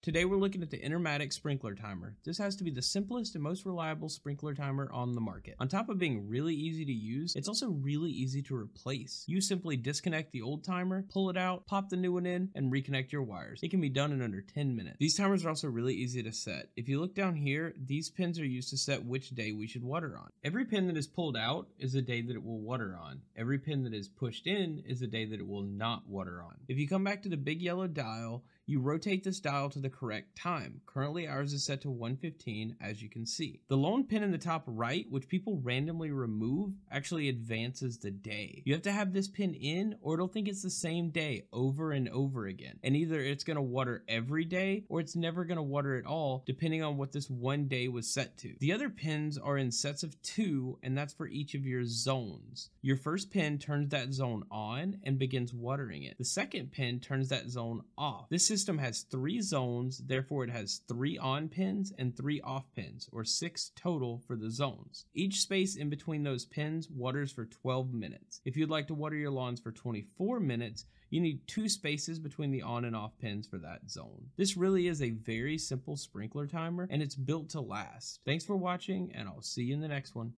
Today we're looking at the Intermatic sprinkler timer. This has to be the simplest and most reliable sprinkler timer on the market. On top of being really easy to use, it's also really easy to replace. You simply disconnect the old timer, pull it out, pop the new one in, and reconnect your wires. It can be done in under 10 minutes. These timers are also really easy to set. If you look down here, these pins are used to set which day we should water on. Every pin that is pulled out is a day that it will water on. Every pin that is pushed in is a day that it will not water on. If you come back to the big yellow dial, you rotate this dial to the correct time. Currently ours is set to 1:15, as you can see. The lone pin in the top right, which people randomly remove, actually advances the day. You have to have this pin in or it'll think it's the same day over and over again. And either it's gonna water every day or it's never gonna water at all, depending on what this one day was set to. The other pins are in sets of 2, and that's for each of your zones. Your first pin turns that zone on and begins watering it. The second pin turns that zone off. This system has 3 zones, therefore it has 3 on pins and 3 off pins, or 6 total for the zones. Each space in between those pins waters for 12 minutes. If you'd like to water your lawns for 24 minutes, you need 2 spaces between the on and off pins for that zone. This really is a very simple sprinkler timer, and it's built to last. Thanks for watching, and I'll see you in the next one.